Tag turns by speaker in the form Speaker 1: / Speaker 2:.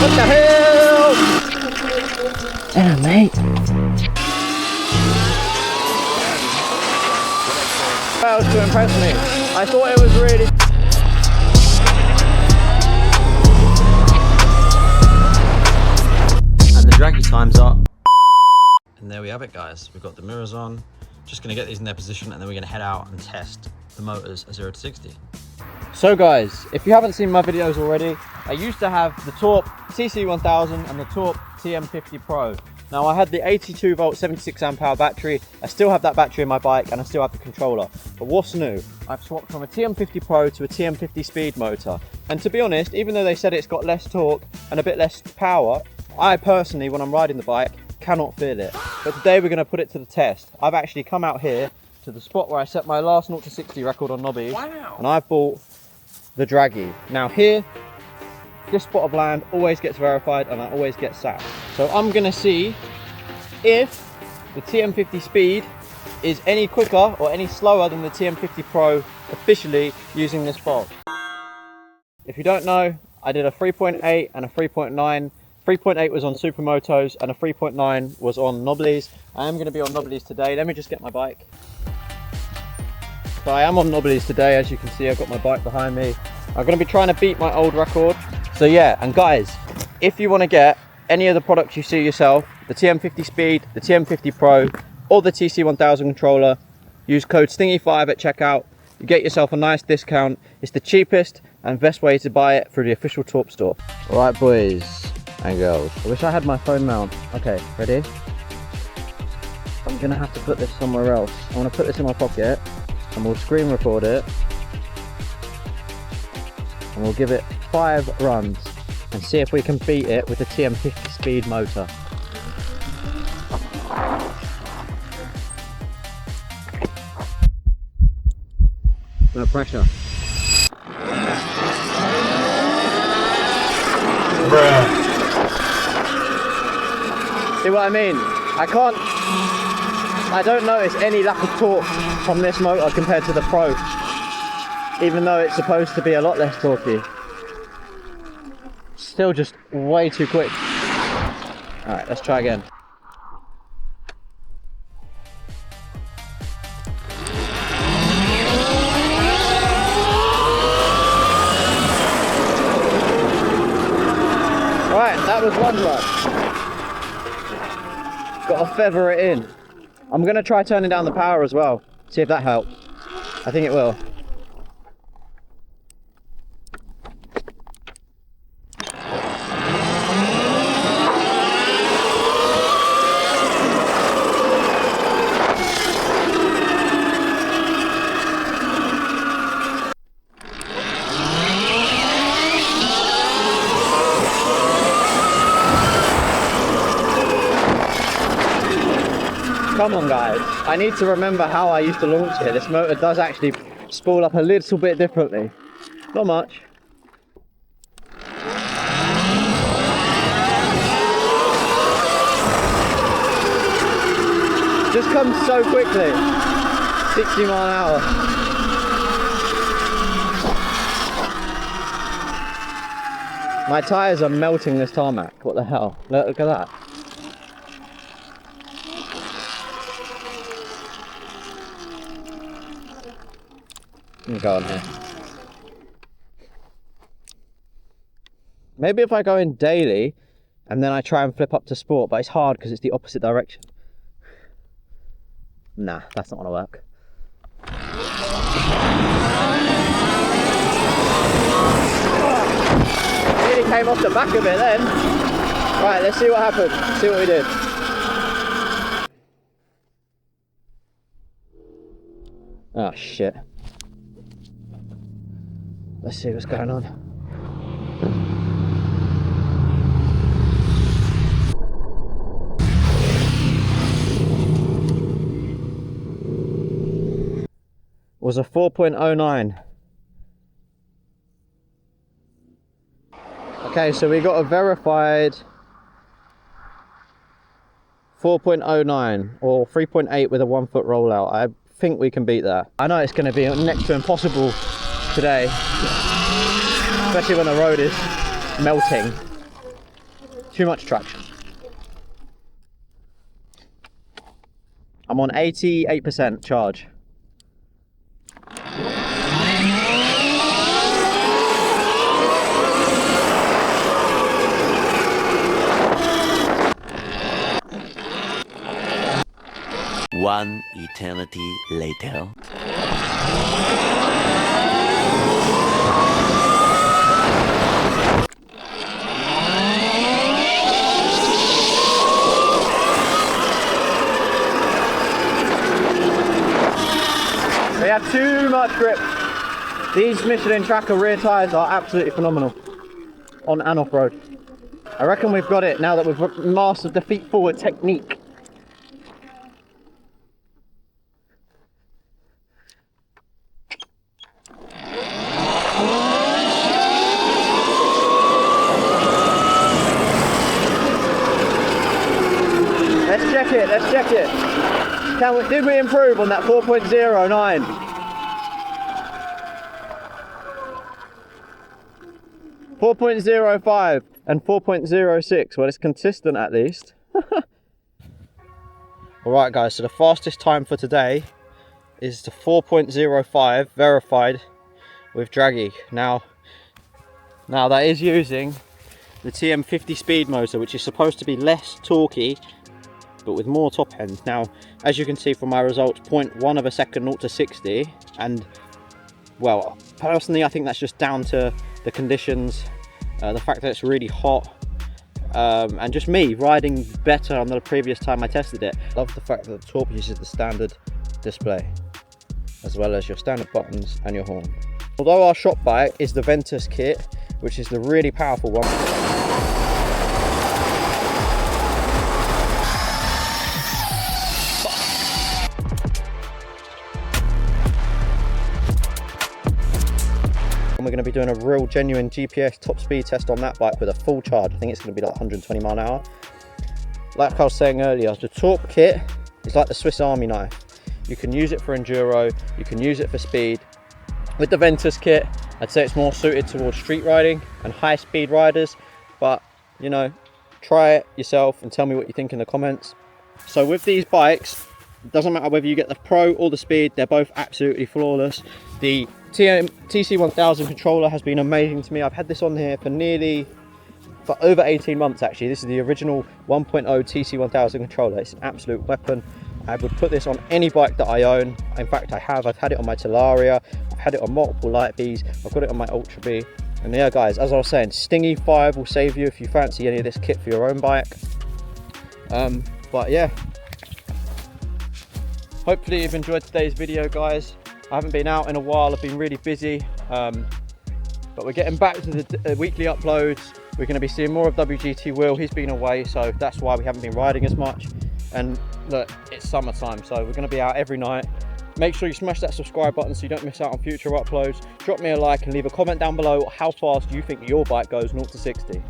Speaker 1: What the hell? Damn, mate. Fails to impress me. I thought it was really... And the draggy time's up. And there we have it, guys. We've got the mirrors on. Just gonna get these in their position and then we're gonna head out and test the motors at 0 to 60. So guys, if you haven't seen my videos already, I used to have the TORP TC1000 and the TORP TM50 Pro. Now I had the 82 volt 76 amp hour battery. I still have that battery in my bike and I still have the controller. But what's new? I've swapped from a TM50 Pro to a TM50 Speed motor. And to be honest, even though they said it's got less torque and a bit less power, I personally, when I'm riding the bike, cannot feel it. But today we're going to put it to the test. I've actually come out here to the spot where I set my last 0 to 60 record on knobbies. Wow. And I've bought the draggy. Now here, this spot of land always gets verified and I always get sat. So I'm going to see if the TM50 Speed is any quicker or any slower than the TM50 Pro officially using this bolt. If you don't know, I did a 3.8 and a 3.9. 3.8 was on Supermotos and a 3.9 was on knobblies. I am going to be on knobblies today. Let me just get my bike. So I am on knobblies today, as you can see. I've got my bike behind me. I'm going to be trying to beat my old record. So yeah, and guys, if you want to get any of the products you see yourself, the TM50 Speed, the TM50 Pro, or the TC1000 controller, use code STINGY5 at checkout. You get yourself a nice discount. It's the cheapest and best way to buy it through the official TORP store. All right, boys and girls, I wish I had my phone mount. Okay, ready? I'm gonna have to put this somewhere else. I want to put this in my pocket and we'll screen record it and we'll give it 5 runs and see if we can beat it with the TM50 Speed motor. No pressure. Bruh. See what I mean? I don't notice any lack of torque from this motor compared to the Pro, even though it's supposed to be a lot less torquey. Still just way too quick. Alright, let's try again. Right, that was one run. Got to feather it in. I'm going to try turning down the power as well. See if that helps. I think it will. Come on guys, I need to remember how I used to launch it. This motor does actually spool up a little bit differently. Not much. Just comes so quickly. 60 mile an hour. My tyres are melting this tarmac. What the hell? Look at that. Let me go on here. Maybe if I go in daily and then I try and flip up to sport, but it's hard because it's the opposite direction. Nah, that's not gonna work. Really came off the back of it then. Right, let's see what happened. See what we did. Oh shit. Let's see what's going on. Was a 4.09. Okay, so we got a verified 4.09 or 3.8 with a 1 foot rollout. I think we can beat that. I know it's going to be next to impossible today, especially when the road is melting. too much traction. I'm on 88% charge.
Speaker 2: One eternity later.
Speaker 1: They have too much grip. These Michelin Tracker rear tyres are absolutely phenomenal on and off road. I reckon we've got it now that we've mastered the feet forward technique. Let's check it. Did we improve on that 4.09? 4.05 and 4.06, well, it's consistent at least. Alright guys, so the fastest time for today is the 4.05 verified with Draggy. Now that is using the TM50 Speed motor, which is supposed to be less torquey but with more top end. Now, as you can see from my results, 0.1 of a second 0 to 60, and well, personally I think that's just down to the conditions, the fact that it's really hot, and just me riding better on the previous time I tested it. Love the fact that the TORP uses the standard display as well as your standard buttons and your horn. Although our shop bike is the Ventus kit, which is the really powerful one. And we're going to be doing a real genuine GPS top speed test on that bike with a full charge. I think it's going to be like 120 mile an hour. Like I was saying earlier, the TORP kit is like the Swiss Army knife. You can use it for enduro, you can use it for speed. With the Ventus kit, I'd say it's more suited towards street riding and high speed riders, but you know, try it yourself and tell me what you think in the comments. So with these bikes, it doesn't matter whether you get the Pro or the Speed, they're both absolutely flawless. The TC1000 controller has been amazing to me. I've had this on here for over 18 months actually. This is the original 1.0 TC1000 controller. It's an absolute weapon. I would put this on any bike that I own. In fact, I've had it on my Talaria, I've had it on multiple Light Bs, I've got it on my Ultra B. And yeah guys, as I was saying, Stingy 5 will save you if you fancy any of this kit for your own bike. But yeah, hopefully you've enjoyed today's video guys. I haven't been out in a while, I've been really busy, but we're getting back to the weekly uploads. We're going to be seeing more of WGT Will. He's been away, so that's why we haven't been riding as much. And look, it's summertime, so we're going to be out every night. Make sure you smash that subscribe button so you don't miss out on future uploads. Drop me a like and leave a comment down below how fast you think your bike goes 0 to 60.